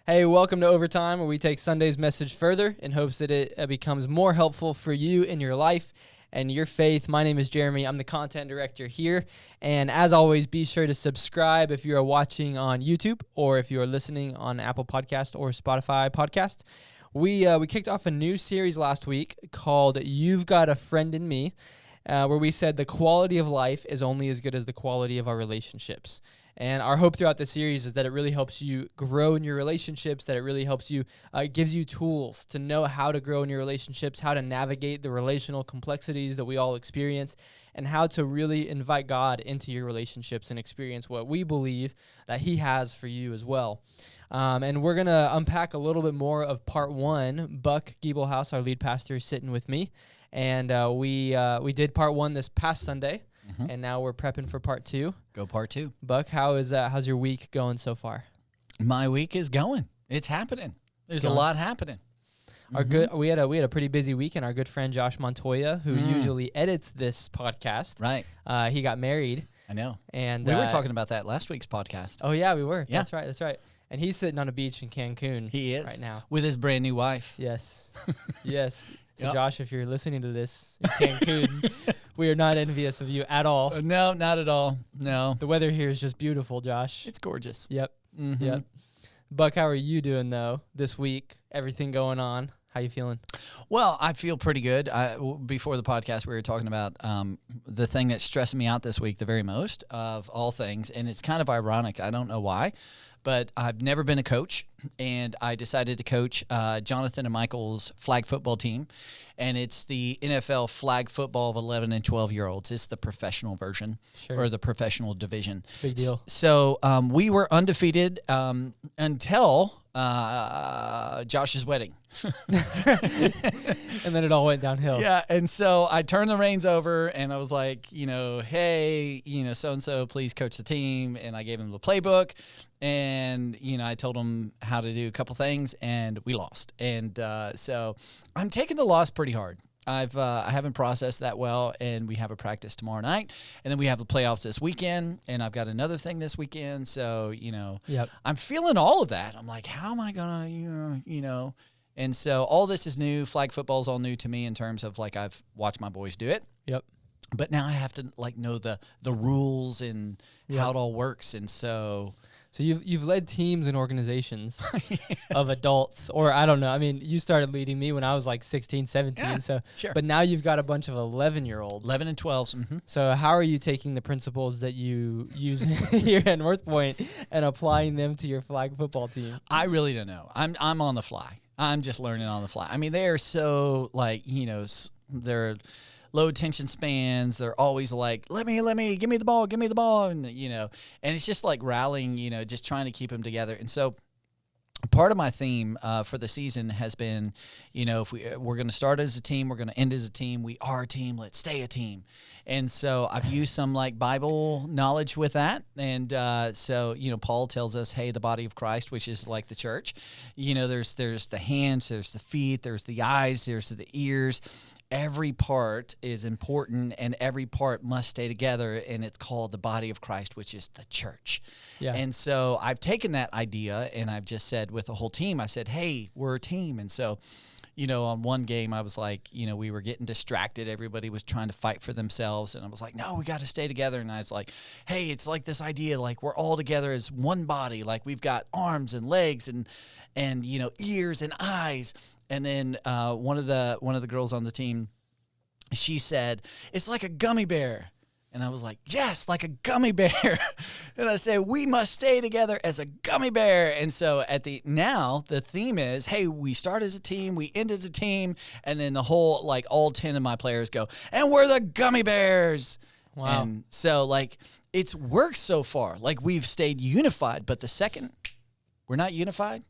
Hey, welcome to Overtime, where we take Sunday's message further in hopes that it becomes more helpful for you in your life and your faith. My name is Jeremy. I'm the content director here. And as always, be sure to subscribe if you are watching on YouTube or if you are listening on Apple Podcast or Spotify Podcast. We kicked off a new series last week called You've Got a Friend in Me, where we said the quality of life is only as good as the quality of our relationships. And our hope throughout the series is that it really helps you grow in your relationships, that it really helps you, gives you tools to know how to grow in your relationships, how to navigate the relational complexities that we all experience, and how to really invite God into your relationships and experience what we believe that He has for you as well. And we're going to unpack a little bit more of part one. Buck Giebelhaus, our lead pastor, is sitting with me. And we did part one this past Sunday. And now we're prepping for part two. Go part two. Buck, how's your week going so far? My week is going. It's happening. There's a lot happening. We had a pretty busy week, and our good friend Josh Montoya, who usually edits this podcast, right? He got married. I know. And we were talking about that last week's podcast. Oh yeah, we were. Yeah. That's right. And he's sitting on a beach in Cancun. He is right now with his brand new wife. Yes, yes. So Yep. Josh, if you're listening to this in Cancun, we are not envious of you at all. No, not at all. No, The weather here is just beautiful, Josh. it's gorgeous. Yep. Yep. Buck, how are you doing though this week? Everything going on? How you feeling? Well, I feel pretty good. Before the podcast, we were talking about the thing that's stressing me out this week the very most of all things, and it's kind of ironic. I don't know why, but I've never been a coach, and I decided to coach Jonathan and Michael's flag football team, and it's the NFL flag football of 11 and 12-year-olds. It's the professional version, or the professional division. Big deal. So we were undefeated until Josh's wedding. And then it all went downhill. Yeah, and so I turned the reins over, and I was like, hey, so-and-so, please coach the team. And I gave him the playbook, and, I told him how to do a couple things, and we lost. And so I'm taking the loss pretty hard. I haven't processed that well, and we have a practice tomorrow night, and then we have the playoffs this weekend, and I've got another thing this weekend. So, Yep. I'm feeling all of that. I'm like, how am I going to, And so all this is new. Flag football is all new to me in terms of, I've watched my boys do it. Yep. But now I have to, know the rules and how it all works. And so you've led teams and organizations of adults, or I don't know. I mean, you started leading me when I was like 16, 17. Yeah, so, sure. But now you've got a bunch of 11-year-olds. 11 and 12s. Mm-hmm. So how are you taking the principles that you use here at North Point and applying them to your flag football team? I really don't know. I'm on the fly. I'm just learning on the fly. I mean, they are so they're low attention spans. They're always like, let me, give me the ball. And, and it's just like rallying, just trying to keep them together. And so part of my theme for the season has been, if we're going to start as a team, we're going to end as a team. We are a team. Let's stay a team. And so I've used some Bible knowledge with that. And so, Paul tells us, hey, the body of Christ, which is like the church, there's the hands, there's the feet, there's the eyes, there's the ears. Every part is important, and every part must stay together, and it's called the body of Christ, which is the church. Yeah. And so I've taken that idea, and I've just said with the whole team, I said, hey, we're a team. And so, on one game, I was like, we were getting distracted. Everybody was trying to fight for themselves, and I was like, no, we got to stay together. And I was like, hey, it's like this idea, we're all together as one body. We've got arms and legs and ears and eyes. And then one of the girls on the team, she said, it's like a gummy bear. And I was like, yes, like a gummy bear. And I said, we must stay together as a gummy bear. And so now the theme is, hey, we start as a team, we end as a team. And then the whole, all 10 of my players go, and we're the gummy bears. Wow. And so it's worked so far. We've stayed unified, but the second we're not unified,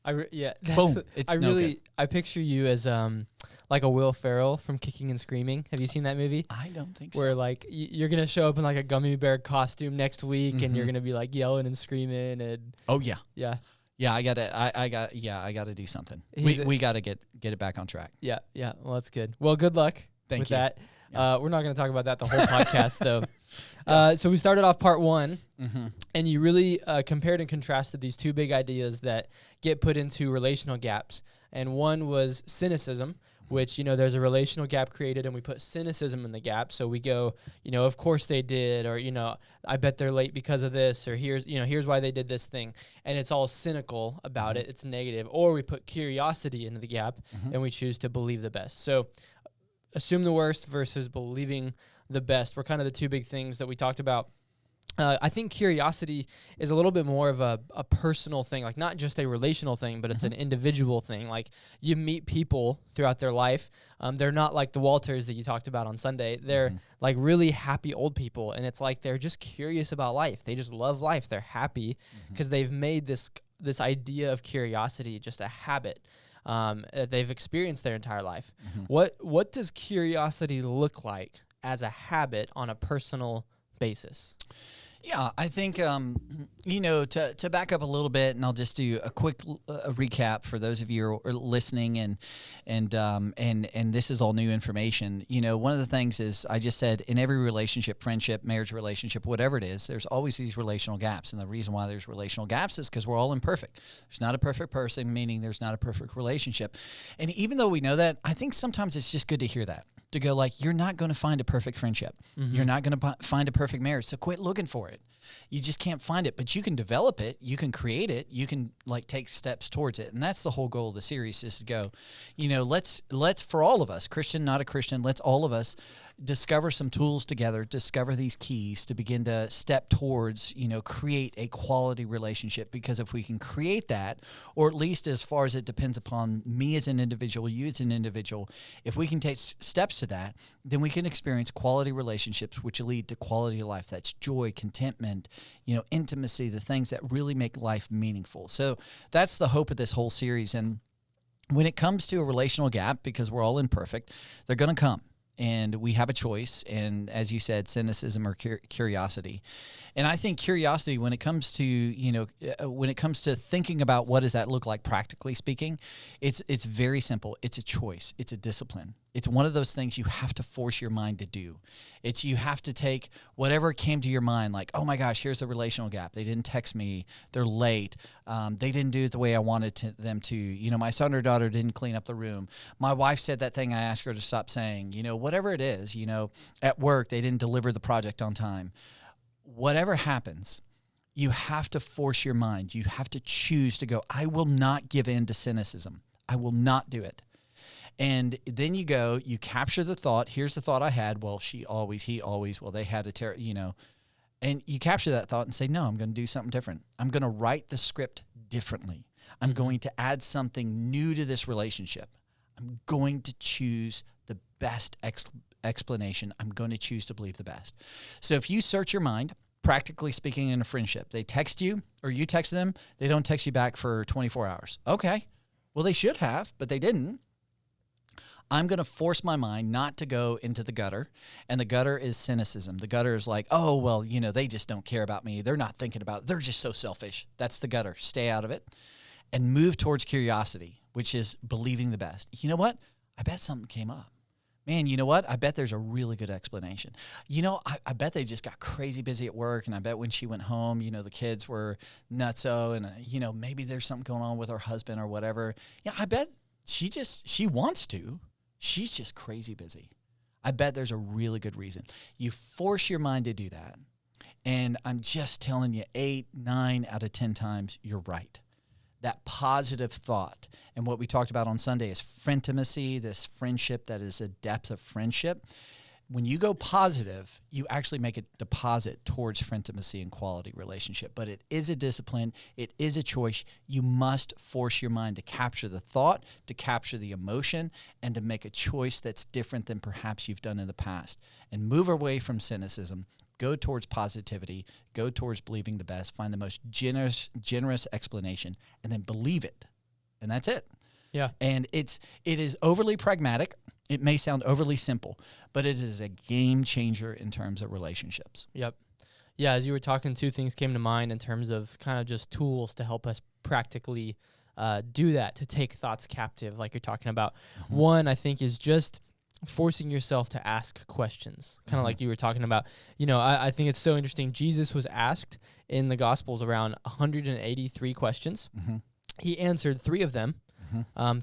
Boom. It's no good. I picture you as like a Will Ferrell from Kicking and Screaming. Have you seen that movie? I don't think Where so. You're gonna show up in a gummy bear costume next week, and you're gonna be yelling and screaming and Oh yeah. yeah. Yeah, I gotta do something. We gotta get it back on track. Yeah. Well, that's good. Well, good luck Thank with you. that. We're not going to talk about that the whole podcast, though. So we started off part one, and you really compared and contrasted these two big ideas that get put into relational gaps. And one was cynicism, which, there's a relational gap created, and we put cynicism in the gap. So we go, of course they did, or, I bet they're late because of this, or here's why they did this thing. And it's all cynical about it. It's negative. Or we put curiosity into the gap, and we choose to believe the best. So assume the worst versus believing the best were kind of the two big things that we talked about. I think curiosity is a little bit more of a personal thing, like not just a relational thing, but it's an individual thing. Like you meet people throughout their life. They're not like the Walters that you talked about on Sunday. They're like really happy old people. And it's like they're just curious about life. They just love life. They're happy because they've made this idea of curiosity just a habit that they've experienced their entire life. What does curiosity look like as a habit on a personal basis? Yeah, I think, to back up a little bit, and I'll just do a quick recap for those of you who are listening, and this is all new information. One of the things is I just said in every relationship, friendship, marriage relationship, whatever it is, there's always these relational gaps. And the reason why there's relational gaps is because we're all imperfect. There's not a perfect person, meaning there's not a perfect relationship. And even though we know that, I think sometimes it's just good to hear that. To go like, you're not going to find a perfect friendship. You're not going to find a perfect marriage. So quit looking for it. You just can't find it, but you can develop it. You can create it. You can take steps towards it. And that's the whole goal of the series, is to go, let's for all of us, Christian, not a Christian, let's all of us discover some tools together, discover these keys to begin to step towards, create a quality relationship. Because if we can create that, or at least as far as it depends upon me as an individual, you as an individual, if we can take steps to that, then we can experience quality relationships, which lead to quality of life. That's joy, contentment, intimacy, the things that really make life meaningful. So that's the hope of this whole series. And when it comes to a relational gap, because we're all imperfect, they're going to come. And we have a choice, and as you said, cynicism or curiosity. And I think curiosity, when it comes to thinking about what does that look like practically speaking, it's very simple. It's a choice. It's a discipline. It's one of those things you have to force your mind to do. It's you have to take whatever came to your mind, like, oh my gosh, here's a relational gap. They didn't text me. They're late. They didn't do it the way I wanted them to. My son or daughter didn't clean up the room. My wife said that thing I asked her to stop saying. Whatever it is, at work, they didn't deliver the project on time. Whatever happens, you have to force your mind. You have to choose to go, I will not give in to cynicism. I will not do it. And then you capture the thought. Here's the thought I had. Well, she always, he always, well, they had a and you capture that thought and say, no, I'm going to do something different. I'm going to write the script differently. I'm going to add something new to this relationship. I'm going to choose the best explanation. I'm going to choose to believe the best. So if you search your mind, practically speaking, in a friendship, they text you or you text them, they don't text you back for 24 hours. Okay. Well, they should have, but they didn't. I'm going to force my mind not to go into the gutter, and the gutter is cynicism. The gutter is like, oh, well, they just don't care about me. They're not thinking about it. They're just so selfish. That's the gutter. Stay out of it and move towards curiosity, which is believing the best. You know what? I bet something came up. Man, you know what? I bet there's a really good explanation. I bet they just got crazy busy at work, and I bet when she went home, the kids were nutso, and, maybe there's something going on with her husband or whatever. Yeah, I bet she wants to. She's just crazy busy. I bet there's a really good reason. You force your mind to do that, and I'm just telling you, 8, 9 out of 10 times, you're right. That positive thought. And what we talked about on Sunday is frientimacy, this friendship that is a depth of friendship. When you go positive, you actually make a deposit towards frientimacy and quality relationship. But it is a discipline. It is a choice. You must force your mind to capture the thought, to capture the emotion, and to make a choice that's different than perhaps you've done in the past. And move away from cynicism. Go towards positivity, go towards believing the best, find the most generous explanation, and then believe it. And that's it. Yeah. And it is overly pragmatic. It may sound overly simple, but it is a game changer in terms of relationships. Yep. Yeah, as you were talking, two things came to mind in terms of kind of just tools to help us practically do that, to take thoughts captive like you're talking about. One, I think, is just forcing yourself to ask questions, kind of like you were talking about. I think it's so interesting. Jesus was asked in the Gospels around 183 questions. He answered 3 of them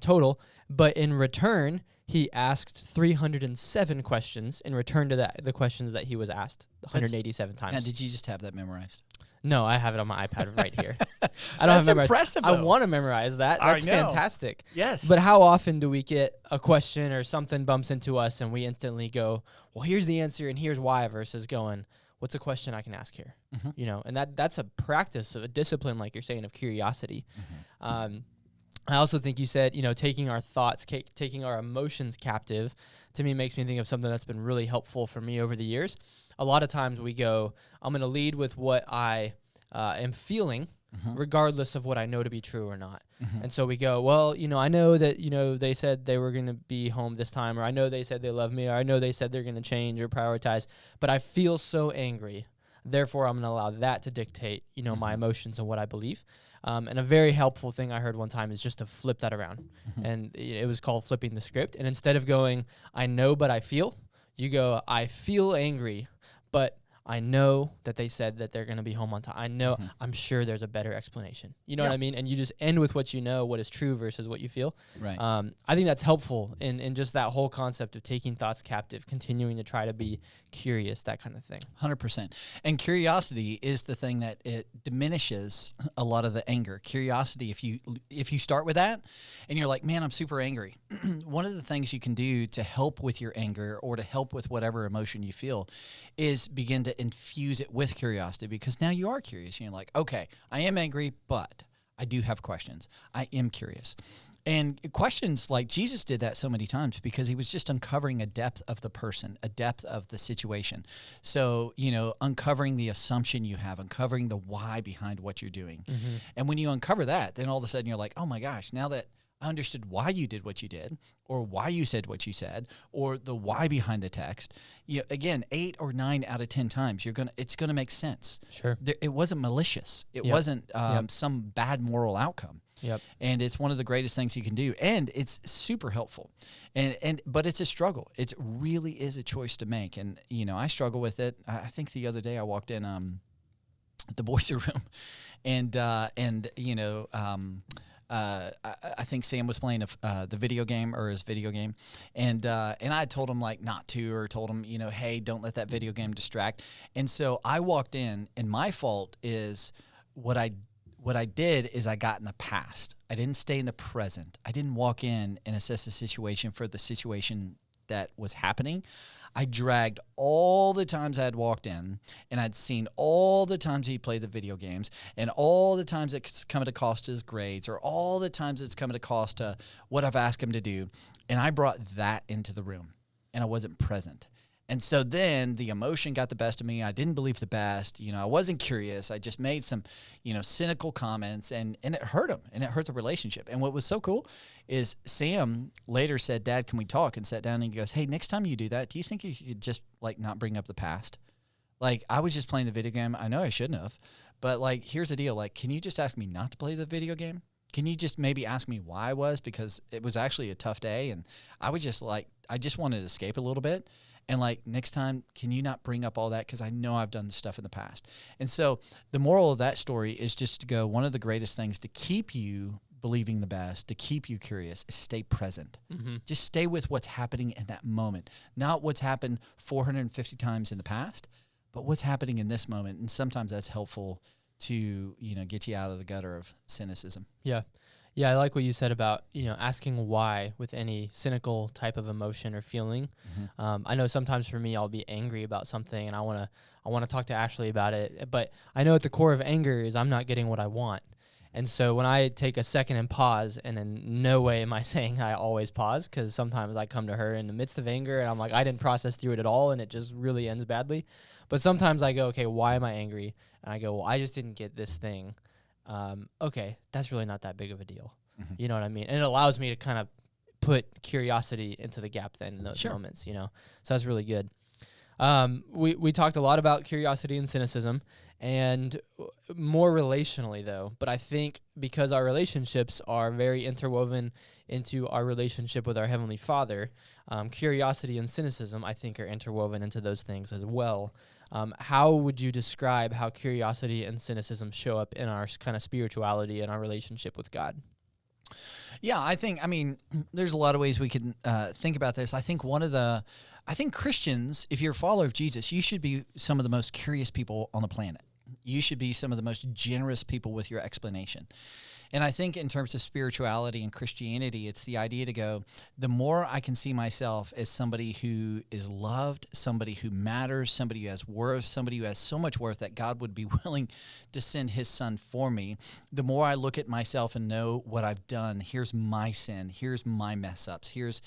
total, but in return, he asked 307 questions in return to the questions that he was asked 187 times. Now, did you just have that memorized? No, I have it on my iPad right here. I don't That's have it memorized. impressive, I though. want to memorize that. That's fantastic. Yes. But how often do we get a question or something bumps into us and we instantly go, well, here's the answer and here's why, versus going, what's a question I can ask here? And that's a practice of a discipline, like you're saying, of curiosity. I also think you said, taking our thoughts, taking our emotions captive, to me makes me think of something that's been really helpful for me over the years. A lot of times we go, I'm going to lead with what I am feeling, regardless of what I know to be true or not. And so we go, well, I know that, they said they were going to be home this time, or I know they said they love me, or I know they said they're going to change or prioritize, but I feel so angry. Therefore, I'm going to allow that to dictate, my emotions and what I believe. And a very helpful thing I heard one time is just to flip that around. And it was called flipping the script. And instead of going, I know, but I feel, you go, I feel angry, but I know that they said that they're going to be home on time. I know, I'm sure there's a better explanation. You know what I mean? And you just end with what you know, what is true versus what you feel. Right. I think that's helpful in just that whole concept of taking thoughts captive, continuing to try to be curious, that kind of thing. 100%. And curiosity is the thing that it diminishes a lot of the anger. Curiosity, if you start with that and you're like, man, I'm super angry. One of the things you can do to help with your anger or to help with whatever emotion you feel is begin to infuse it with curiosity, because now you are curious. You're like, okay, I am angry, but I do have questions. I am curious. And questions, like Jesus did that so many times because he was just uncovering a depth of the person, a depth of the situation. So, uncovering the assumption you have, uncovering the why behind what you're doing. And when you uncover that, then all of a sudden you're like, oh my gosh, now that I understood why you did what you did, or why you said what you said, or the why behind the text. Again, 8 or 9 out of 10 times, it's gonna make sense. Sure. It wasn't malicious. It wasn't some bad moral outcome. Yep. And it's one of the greatest things you can do, and it's super helpful. But it's a struggle. It really is a choice to make, and I struggle with it. I think the other day I walked in the boiler room, and I think Sam was playing the video game, or his video game, and I told him not to, or told him hey, don't let that video game distract. And so I walked in, and my fault is what I did is I got in the past. I didn't stay in the present. I didn't walk in and assess the situation for the situation that was happening. I dragged all the times I had walked in, and I'd seen all the times he played the video games, and all the times it's come at a cost to his grades, or all the times it's come at a cost to what I've asked him to do. And I brought that into the room, and I wasn't present. And so then the emotion got the best of me. I didn't believe the best. I wasn't curious. I just made some, cynical comments, and it hurt him, and it hurt the relationship. And what was so cool is Sam later said, Dad, can we talk? And sat down, and he goes, hey, next time you do that, do you think you could just not bring up the past? I was just playing the video game. I know I shouldn't have, but here's the deal. Can you just ask me not to play the video game? Can you just maybe ask me why I was? Because it was actually a tough day, and I was just I just wanted to escape a little bit. And next time, can you not bring up all that? Because I know I've done this stuff in the past. And so the moral of that story is just to go, one of the greatest things to keep you believing the best, to keep you curious, is stay present. Just stay with what's happening in that moment. Not what's happened 450 times in the past, but what's happening in this moment. And sometimes that's helpful to, get you out of the gutter of cynicism. Yeah. Yeah, I like what you said about, asking why with any cynical type of emotion or feeling. I know sometimes for me, I'll be angry about something, and I want to talk to Ashley about it. But I know at the core of anger is I'm not getting what I want. And so when I take a second and pause, and in no way am I saying I always pause, because sometimes I come to her in the midst of anger, and I'm like, I didn't process through it at all, and it just really ends badly. But sometimes I go, okay, why am I angry? And I go, well, I just didn't get this thing. Okay, that's really not that big of a deal. You know what I mean? And it allows me to kind of put curiosity into the gap then in those moments, So that's really good. We talked a lot about curiosity and cynicism, and more relationally though. But I think because our relationships are very interwoven into our relationship with our Heavenly Father, curiosity and cynicism, I think, are interwoven into those things as well. How would you describe how curiosity and cynicism show up in our kind of spirituality and our relationship with God? Yeah, I mean, there's a lot of ways we can think about this. I think I think Christians, if you're a follower of Jesus, you should be some of the most curious people on the planet. You should be some of the most generous people with your explanation. And I think in terms of spirituality and Christianity, it's the idea to go, the more I can see myself as somebody who is loved, somebody who matters, somebody who has worth, somebody who has so much worth that God would be willing to send his son for me, the more I look at myself and know what I've done. Here's my sin. Here's my mess ups. Here's,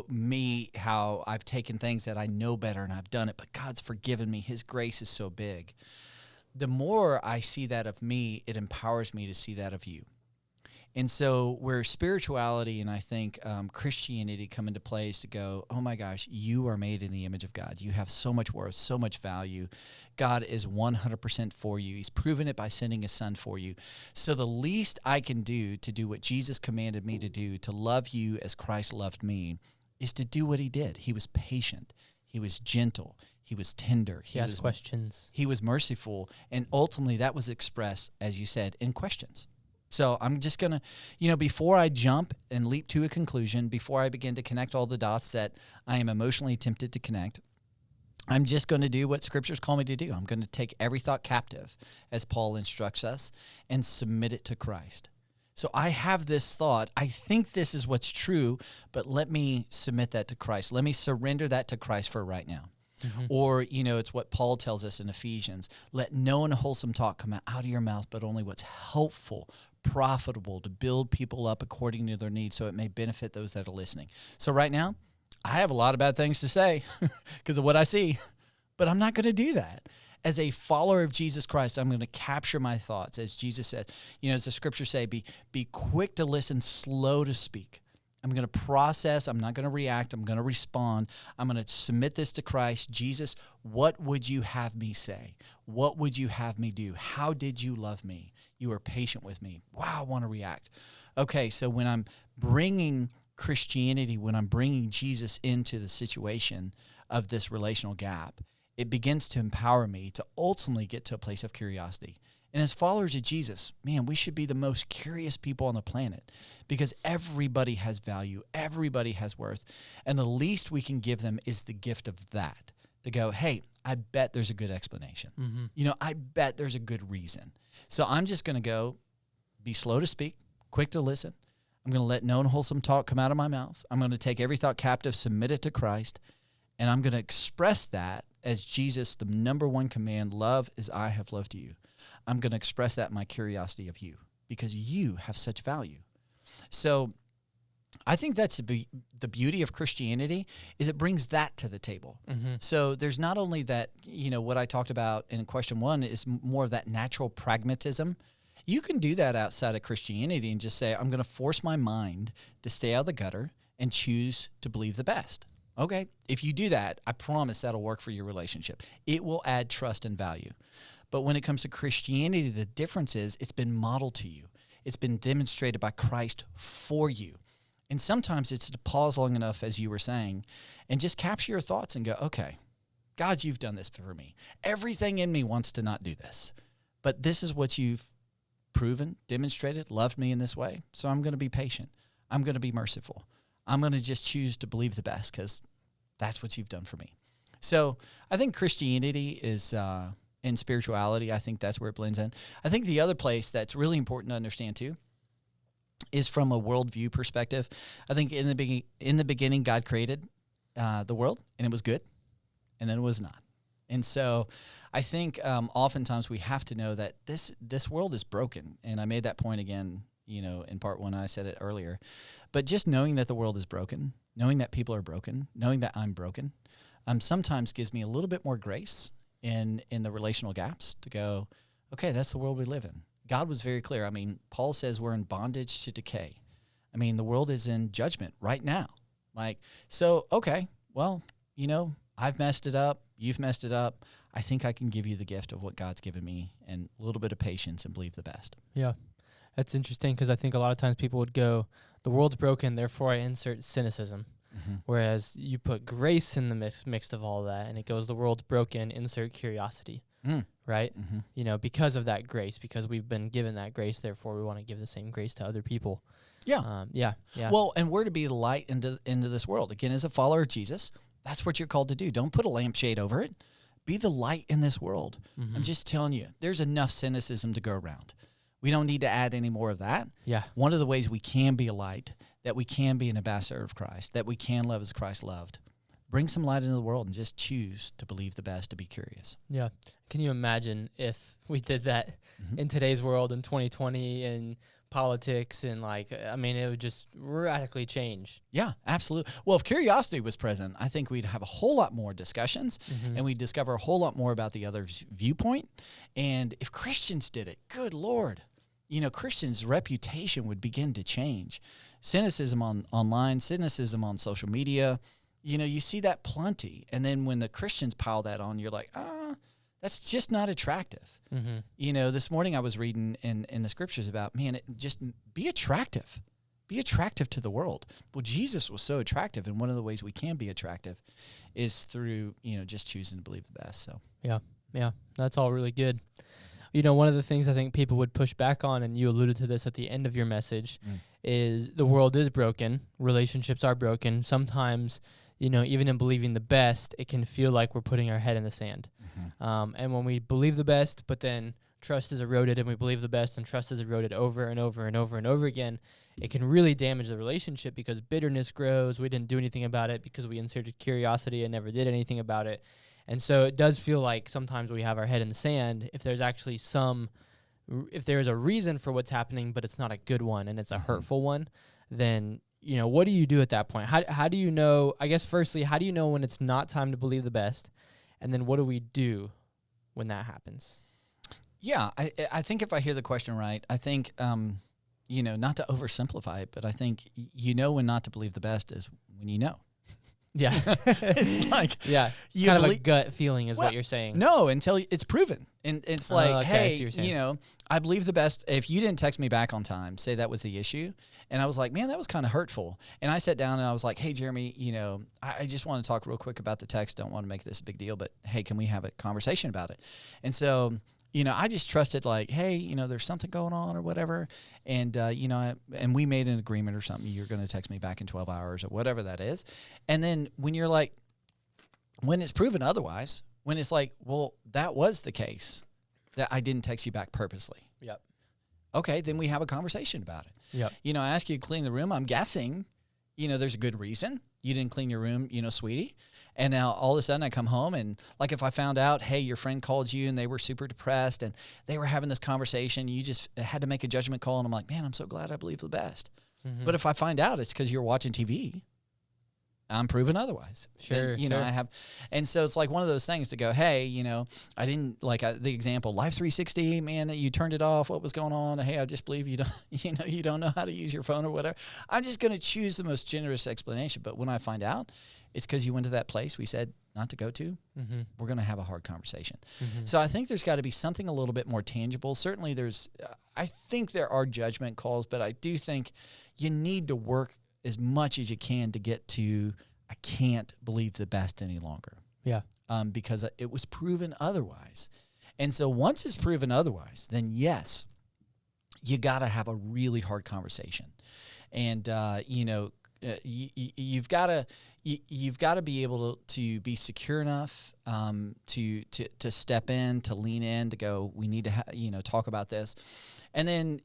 me, how I've taken things that I know better and I've done it, but God's forgiven me. His grace is so big. The more I see that of me, it empowers me to see that of you. And so where spirituality and I think Christianity come into play is to go, oh my gosh, you are made in the image of God. You have so much worth, so much value. God is 100% for you. He's proven it by sending his son for you. So the least I can do to do what Jesus commanded me to do, to love you as Christ loved me, is to do what he did. He was patient. He was gentle. He was tender. He asked questions. He was merciful. And ultimately that was expressed, as you said, in questions. So I'm just going to, before I jump and leap to a conclusion, before I begin to connect all the dots that I am emotionally tempted to connect, I'm just going to do what scriptures call me to do. I'm going to take every thought captive, as Paul instructs us, and submit it to Christ. So I have this thought. I think this is what's true, but let me submit that to Christ. Let me surrender that to Christ for right now. Mm-hmm. Or, it's what Paul tells us in Ephesians. Let no unwholesome talk come out of your mouth, but only what's helpful, profitable to build people up according to their needs so it may benefit those that are listening. So right now, I have a lot of bad things to say because of what I see, but I'm not going to do that. As a follower of Jesus Christ, I'm going to capture my thoughts. As Jesus said, as the scriptures say, be quick to listen, slow to speak. I'm going to process. I'm not going to react. I'm going to respond. I'm going to submit this to Christ. Jesus, what would you have me say? What would you have me do? How did you love me? You were patient with me. Wow, I want to react. Okay, so when I'm bringing Christianity, when I'm bringing Jesus into the situation of this relational gap, it begins to empower me to ultimately get to a place of curiosity. And as followers of Jesus, man, we should be the most curious people on the planet because everybody has value, everybody has worth, and the least we can give them is the gift of that, to go, hey, I bet there's a good explanation. Mm-hmm. I bet there's a good reason. So I'm just going to go be slow to speak, quick to listen. I'm going to let no unwholesome talk come out of my mouth. I'm going to take every thought captive, submit it to Christ, and I'm going to express that as Jesus, the number one command, love as I have loved you. I'm going to express that in my curiosity of you because you have such value. So I think that's the beauty of Christianity is it brings that to the table. Mm-hmm. So there's not only that, what I talked about in question one is more of that natural pragmatism. You can do that outside of Christianity and just say, I'm going to force my mind to stay out of the gutter and choose to believe the best. Okay, if you do that, I promise that'll work for your relationship. It will add trust and value. But when it comes to Christianity, the difference is it's been modeled to you. It's been demonstrated by Christ for you. And sometimes it's to pause long enough, as you were saying, and just capture your thoughts and go, okay, God, you've done this for me. Everything in me wants to not do this. But this is what you've proven, demonstrated, loved me in this way. So I'm going to be patient. I'm going to be merciful. I'm going to just choose to believe the best because that's what you've done for me. So I think Christianity is, in spirituality, I think that's where it blends in. I think the other place that's really important to understand too is from a worldview perspective. I think in the beginning, God created the world and it was good, and then it was not. And so I think oftentimes we have to know that this world is broken. And I made that point again, in part one, I said it earlier. But just knowing that the world is broken, knowing that people are broken, knowing that I'm broken, sometimes gives me a little bit more grace in the relational gaps to go, okay, that's the world we live in. God was very clear. I mean, Paul says we're in bondage to decay. I mean, the world is in judgment right now. Okay, well, I've messed it up. You've messed it up. I think I can give you the gift of what God's given me and a little bit of patience and believe the best. Yeah. That's interesting because I think a lot of times people would go, the world's broken, therefore I insert cynicism. Whereas you put grace in the mix of all that, and it goes, the world's broken, insert curiosity. Right? Because of that grace, because we've been given that grace, therefore we want to give the same grace to other people. Yeah. Well, and we're to be the light into this world. Again, as a follower of Jesus, that's what you're called to do. Don't put a lampshade over it. Be the light in this world. I'm just telling you, there's enough cynicism to go around. We don't need to add any more of that. Yeah. One of the ways we can be a light, that we can be an ambassador of Christ, that we can love as Christ loved. Bring some light into the world and just choose to believe the best, to be curious. Yeah. Can you imagine if we did that in today's world in 2020 and politics and it would just radically change. Yeah, absolutely. Well, if curiosity was present, I think we'd have a whole lot more discussions and we'd discover a whole lot more about the other's viewpoint. And if Christians did it, good Lord, Christians' reputation would begin to change. Cynicism online, cynicism on social media, you see that plenty. And then when the Christians pile that on, you're like, that's just not attractive. This morning I was reading in the scriptures about, just be attractive. Be attractive to the world. Well, Jesus was so attractive, and one of the ways we can be attractive is through, just choosing to believe the best. So Yeah, that's all really good. One of the things I think people would push back on, and you alluded to this at the end of your message, is the world is broken. Relationships are broken. Sometimes, even in believing the best, it can feel like we're putting our head in the sand. And when we believe the best, but then trust is eroded, and we believe the best and trust is eroded over and over and over and over again, it can really damage the relationship because bitterness grows. We didn't do anything about it because we inserted curiosity and never did anything about it. And so it does feel like sometimes we have our head in the sand if there's actually if there's a reason for what's happening, but it's not a good one and it's a hurtful one, then, what do you do at that point? How do you know, I guess firstly, how do you know when it's not time to believe the best? And then what do we do when that happens? Yeah, I think if I hear the question right, I think, not to oversimplify it, but I think when not to believe the best is when you know. Yeah. It's like, you kind of a gut feeling is what you're saying. No, until it's proven. And it's like, okay, hey, I believe the best. If you didn't text me back on time, say that was the issue. And I was like, man, that was kind of hurtful. And I sat down and I was like, hey, Jeremy, I just want to talk real quick about the text. Don't want to make this a big deal, but hey, can we have a conversation about it? And so, I just trusted like, hey, there's something going on or whatever. And, and we made an agreement or something. You're going to text me back in 12 hours or whatever that is. And then when you're like, when it's proven otherwise, when it's like, well, that was the case, that I didn't text you back purposely. Yep. Okay, then we have a conversation about it. Yep. I ask you to clean the room. I'm guessing, there's a good reason. You didn't clean your room, sweetie. And now all of a sudden I come home and like if I found out, hey, your friend called you and they were super depressed and they were having this conversation, you just had to make a judgment call. And I'm like, man, I'm so glad I believe the best. But if I find out it's because you're watching TV, I'm proven otherwise. Sure. And, I have, and so it's like one of those things to go, hey, I didn't the example, Life 360, man, you turned it off. What was going on? Hey, I just believe you don't, you don't know how to use your phone or whatever. I'm just going to choose the most generous explanation. But when I find out it's because you went to that place we said not to go to, we're going to have a hard conversation. So I think there's got to be something a little bit more tangible. Certainly I think there are judgment calls, but I do think you need to work as much as you can to get to, I can't believe the best any longer. Yeah. Because it was proven otherwise. And so once it's proven otherwise, then yes, you got to have a really hard conversation. And, you've got to be able to be secure enough to step in, to lean in, to go, we need to talk about this. And then,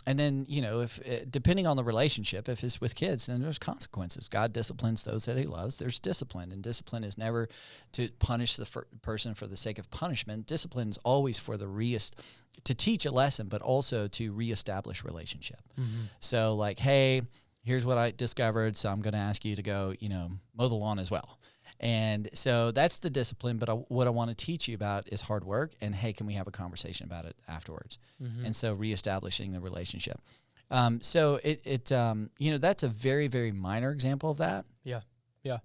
if depending on the relationship, if it's with kids, then there's consequences. God disciplines those that he loves. There's discipline, and discipline is never to punish the person for the sake of punishment. Discipline is always for to teach a lesson, but also to reestablish relationship. So like, hey, here's what I discovered, so I'm going to ask you to go, mow the lawn as well. And so that's the discipline, but what I want to teach you about is hard work, and hey, can we have a conversation about it afterwards? And so reestablishing the relationship. So that's a very, very minor example of that. Yeah. Yeah.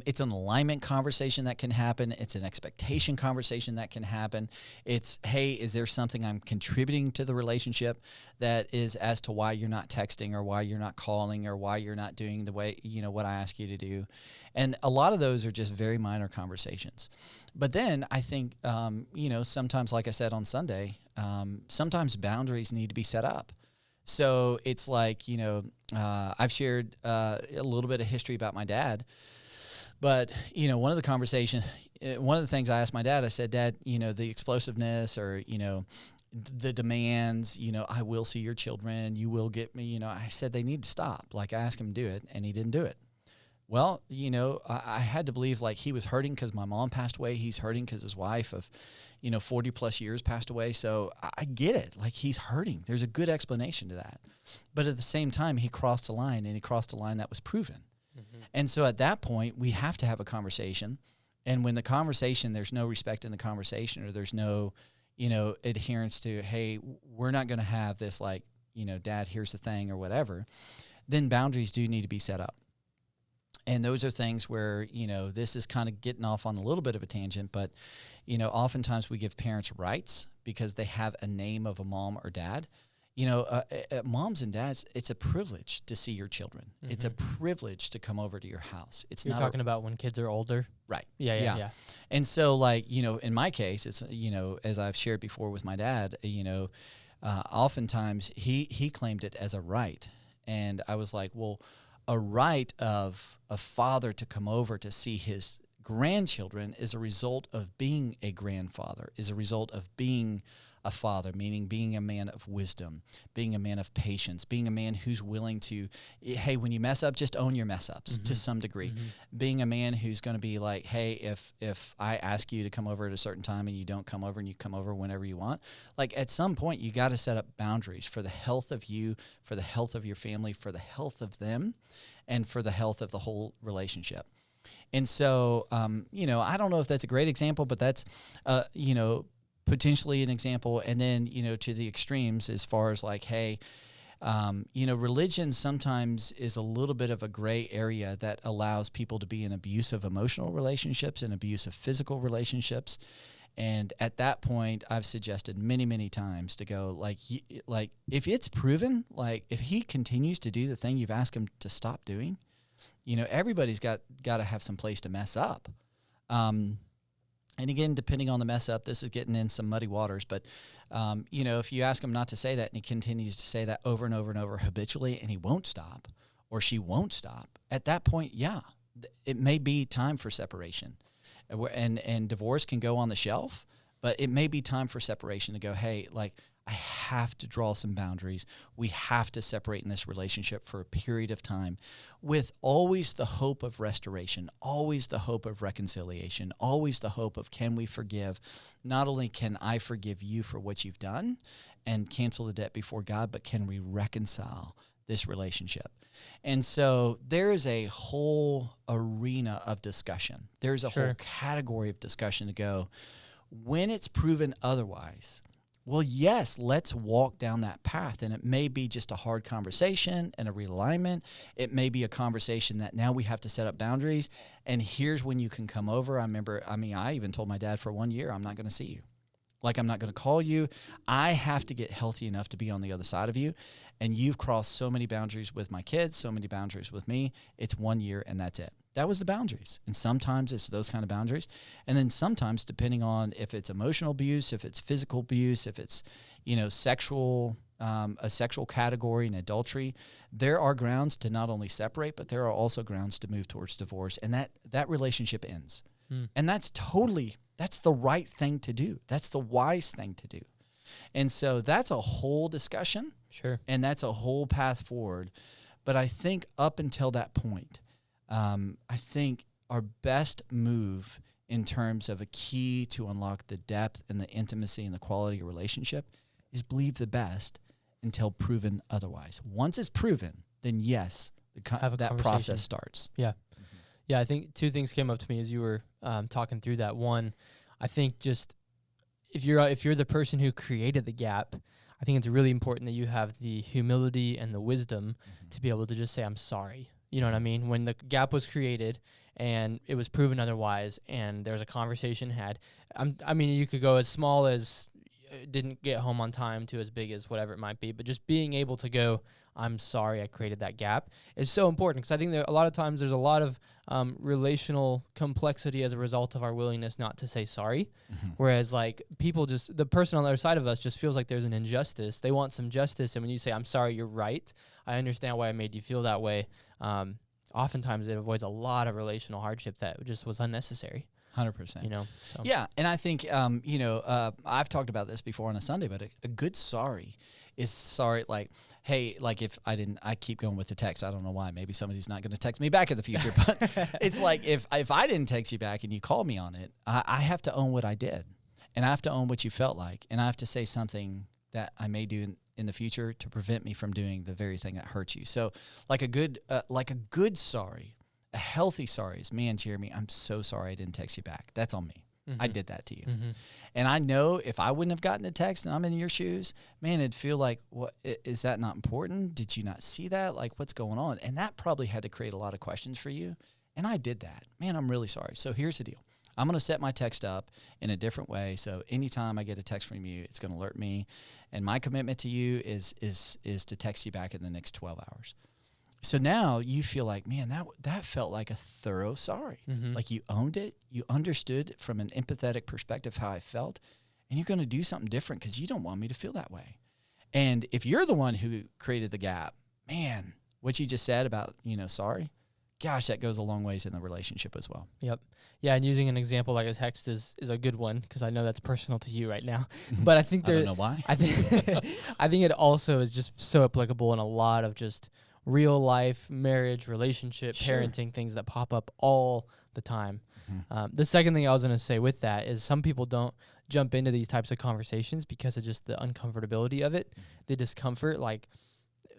It's an alignment conversation that can happen. It's an expectation conversation that can happen. It's, hey, is there something I'm contributing to the relationship that is as to why you're not texting or why you're not calling or why you're not doing the way, what I ask you to do. And a lot of those are just very minor conversations. But then I think, sometimes, like I said on Sunday, sometimes boundaries need to be set up. So it's like, I've shared a little bit of history about my dad, but, one of the things I asked my dad, I said, Dad, the explosiveness or, the demands, I will see your children, you will get me, I said they need to stop. Like I asked him to do it and he didn't do it. Well, I had to believe like he was hurting because my mom passed away. He's hurting because his wife of, 40 plus years passed away. So I get it. Like he's hurting. There's a good explanation to that. But at the same time, he crossed a line and he crossed a line that was proven. Mm-hmm. And so at that point, we have to have a conversation. And when the conversation, there's no respect in the conversation or there's no, adherence to, hey, we're not going to have this like, Dad, here's the thing or whatever, then boundaries do need to be set up. And those are things where, this is kind of getting off on a little bit of a tangent, but, oftentimes we give parents rights because they have a name of a mom or dad. Moms and dads, it's a privilege to see your children. Mm-hmm. It's a privilege to come over to your house. You're talking about when kids are older? Right. Yeah. And so like, in my case, it's, as I've shared before with my dad, oftentimes he claimed it as a right. And I was like, well, a right of a father to come over to see his grandchildren is a result of being a grandfather, is a result of being a father, meaning being a man of wisdom, being a man of patience, being a man who's willing to, hey, when you mess up, just own your mess ups to some degree. Mm-hmm. Being a man who's going to be like, hey, if I ask you to come over at a certain time and you don't come over and you come over whenever you want, like at some point you got to set up boundaries for the health of you, for the health of your family, for the health of them, and for the health of the whole relationship. And so, I don't know if that's a great example, but that's, potentially an example. And then, to the extremes as far as like, hey, religion sometimes is a little bit of a gray area that allows people to be in abusive emotional relationships and abusive physical relationships. And at that point, I've suggested many, many times to go like if it's proven, like if he continues to do the thing you've asked him to stop doing, everybody's got to have some place to mess up. And again, depending on the mess up, this is getting in some muddy waters. But, if you ask him not to say that and he continues to say that over and over and over habitually and he won't stop or she won't stop, at that point, it may be time for separation. And divorce can go on the shelf, but it may be time for separation to go, hey, like, I have to draw some boundaries. We have to separate in this relationship for a period of time with always the hope of restoration, always the hope of reconciliation, always the hope of can we forgive? Not only can I forgive you for what you've done and cancel the debt before God, but can we reconcile this relationship? And so there is a whole arena of discussion. There's a whole category of discussion to go. When it's proven otherwise, well, yes, let's walk down that path. And it may be just a hard conversation and a realignment. It may be a conversation that now we have to set up boundaries. And here's when you can come over. I even told my dad for 1 year, I'm not going to see you. Like, I'm not going to call you. I have to get healthy enough to be on the other side of you. And you've crossed so many boundaries with my kids, so many boundaries with me. It's 1 year and that's it. That was the boundaries. And sometimes it's those kind of boundaries. And then sometimes, depending on if it's emotional abuse, if it's physical abuse, if it's, sexual, a sexual category and adultery, there are grounds to not only separate, but there are also grounds to move towards divorce. And that relationship ends. And that's the right thing to do. That's the wise thing to do. And so that's a whole discussion. Sure. And that's a whole path forward. But I think up until that point, I think our best move in terms of a key to unlock the depth and the intimacy and the quality of relationship is believe the best until proven otherwise. Once it's proven, then yes, that process starts. Yeah. Mm-hmm. Yeah, I think two things came up to me as you were talking through that. One, I think just if you're the person who created the gap, I think it's really important that you have the humility and the wisdom to be able to just say, I'm sorry. You know what I mean? When the gap was created and it was proven otherwise and there's a conversation had, I mean, you could go as small as didn't get home on time to as big as whatever it might be, but just being able to go, I'm sorry I created that gap is so important, because I think that a lot of times there's a lot of relational complexity as a result of our willingness not to say sorry. Whereas like people just, the person on the other side of us just feels like there's an injustice. They want some justice. And when you say, I'm sorry, you're right, I understand why I made you feel that way. Oftentimes it avoids a lot of relational hardship that just was unnecessary. 100%. You know, so. Yeah, and I think I've talked about this before on a Sunday, but a good sorry is sorry. Like, hey, like if I keep going with the text. I don't know why. Maybe somebody's not going to text me back in the future. But it's like if I didn't text you back and you called me on it, I have to own what I did, and I have to own what you felt like, and I have to say something that I may do in the future to prevent me from doing the very thing that hurt you. So, like a good sorry. A healthy sorry is, man, Jeremy, I'm so sorry I didn't text you back. That's on me. I did that to you. And I know if I wouldn't have gotten a text and I'm in your shoes, man, it'd feel like, what, is that not important? Did you not see that? Like, what's going on? And that probably had to create a lot of questions for you. And I did that. Man, I'm really sorry. So here's the deal. I'm going to set my text up in a different way. So anytime I get a text from you, it's going to alert me. And my commitment to you is to text you back in the next 12 hours. So now you feel like, man, that felt like a thorough sorry. Like you owned it. You understood from an empathetic perspective how I felt. And you're going to do something different because you don't want me to feel that way. And if you're the one who created the gap, man, what you just said about, sorry, gosh, that goes a long ways in the relationship as well. Yep. Yeah, and using an example like a text is a good one, because I know that's personal to you right now. But I think I don't know why. I think it also is just so applicable in a lot of just real life, marriage, relationship, parenting, things that pop up all the time. The second thing I was going to say with that is some people don't jump into these types of conversations because of just the uncomfortability of it, the discomfort. Like,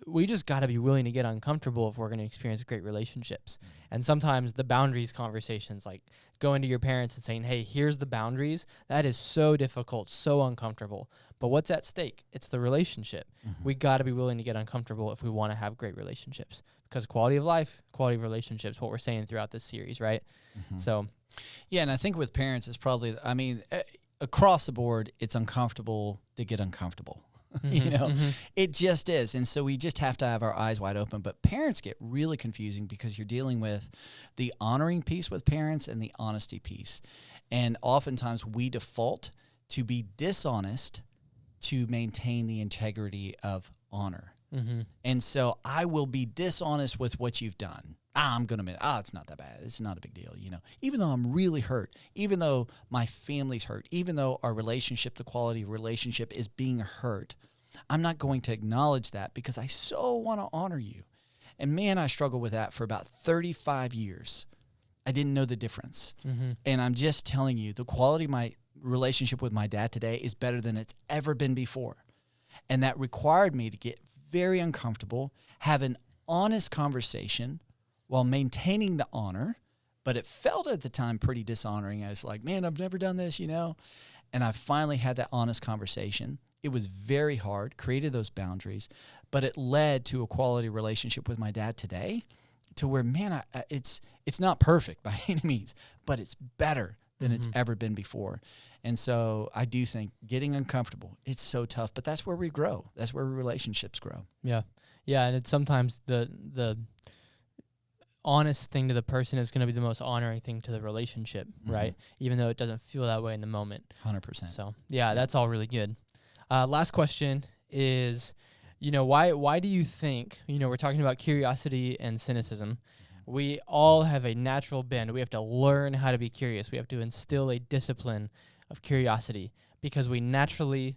we just got to be willing to get uncomfortable if we're going to experience great relationships. And sometimes the boundaries conversations, like going to your parents and saying, hey, here's the boundaries, that is so difficult, so uncomfortable. But what's at stake? It's the relationship. We got to be willing to get uncomfortable if we want to have great relationships, because quality of life, quality of relationships, what we're saying throughout this series, right? So, yeah, and I think with parents, it's probably, across the board, it's uncomfortable to get uncomfortable. It just is. And so we just have to have our eyes wide open. But parents get really confusing because you're dealing with the honoring piece with parents and the honesty piece. And oftentimes we default to be dishonest to maintain the integrity of honor. And so I will be dishonest with what you've done. I'm going to admit, it's not that bad. It's not a big deal, Even though I'm really hurt, even though my family's hurt, even though our relationship, the quality of relationship is being hurt, I'm not going to acknowledge that because I so want to honor you. And man, I struggled with that for about 35 years. I didn't know the difference. And I'm just telling you, the quality of my relationship with my dad today is better than it's ever been before. And that required me to get very uncomfortable, have an honest conversation while maintaining the honor, but it felt at the time pretty dishonoring. I was like, man, I've never done this, And I finally had that honest conversation. It was very hard, created those boundaries, but it led to a quality relationship with my dad today, to where, man, it's not perfect by any means, but it's better than it's ever been before. And so I do think getting uncomfortable, it's so tough, but that's where we grow. That's where relationships grow. Yeah. Yeah, and it's sometimes the honest thing to the person is going to be the most honoring thing to the relationship, right? Even though it doesn't feel that way in the moment. 100%. So, yeah, that's all really good. Last question is, why do you think, we're talking about curiosity and cynicism. We all have a natural bend. We have to learn how to be curious. We have to instill a discipline of curiosity, because we naturally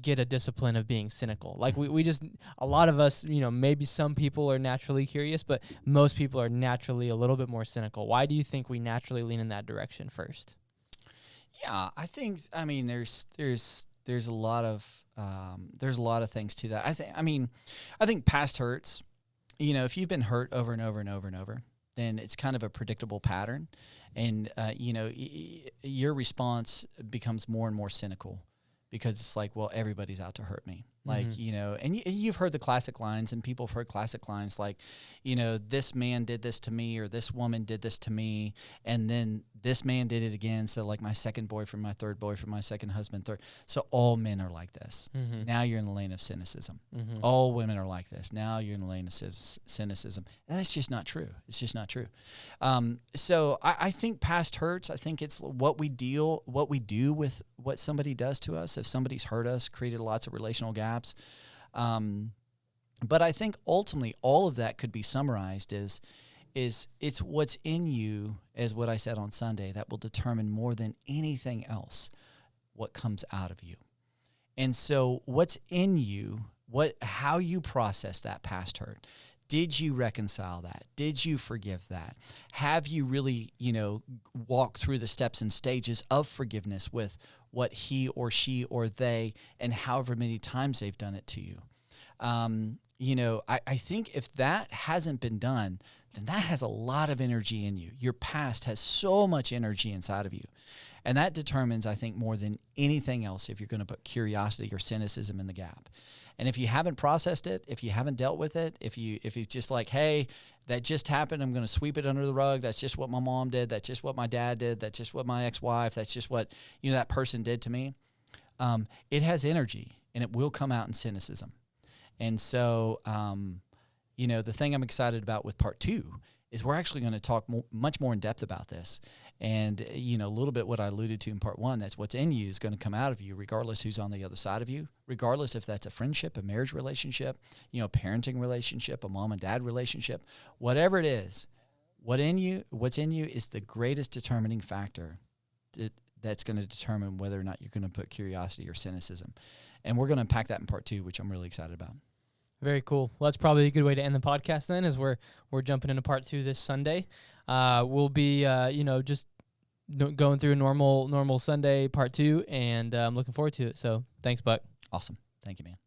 get a discipline of being cynical. Like we just, a lot of us, maybe some people are naturally curious, but most people are naturally a little bit more cynical. Why do you think we naturally lean in that direction first? Yeah, I think, there's a lot of things to that. I think past hurts, if you've been hurt over and over and over and over, then it's kind of a predictable pattern. And, your response becomes more and more cynical, because it's like, well, everybody's out to hurt me. Like, you know, and you've heard the classic lines, and people have heard classic lines like, you know, this man did this to me, or this woman did this to me, and then this man did it again. So like my second boyfriend, my third boyfriend, my second husband, third. So all men are like this. Now you're in the lane of cynicism. All women are like this. Now you're in the lane of cynicism. And that's just not true. It's just not true. So I think past hurts, I think it's what we do with what somebody does to us. If somebody's hurt us, created lots of relational gaps. But I think ultimately all of that could be summarized as it's what's in you, as what I said on Sunday, that will determine more than anything else what comes out of you. And so what's in you, how you process that past hurt. Did you reconcile that? Did you forgive that? Have you really, you know, walked through the steps and stages of forgiveness with what he or she or they, and however many times they've done it to you? You know, I think if that hasn't been done, then that has a lot of energy in you. Your past has so much energy inside of you. And that determines, I think, more than anything else, if you're going to put curiosity or cynicism in the gap. And if you haven't processed it, if you haven't dealt with it, if you just like, hey, that just happened, I'm going to sweep it under the rug. That's just what my mom did. That's just what my dad did. That's just what my ex-wife. That's just what, you know, that person did to me. It has energy, and it will come out in cynicism. And so, you know, the thing I'm excited about with part 2 is we're actually going to talk much more in depth about this. And, you know, a little bit what I alluded to in part 1, that's what's in you is going to come out of you, regardless who's on the other side of you, regardless if that's a friendship, a marriage relationship, you know, a parenting relationship, a mom and dad relationship, whatever it is, what's in you is the greatest determining factor that's going to determine whether or not you're going to put curiosity or cynicism. And we're going to unpack that in part 2, which I'm really excited about. Very cool. Well, that's probably a good way to end the podcast then, as we're jumping into part 2 this Sunday. We'll be, you know, just going through a normal Sunday part 2, and I'm looking forward to it. So thanks, Buck. Awesome. Thank you, man.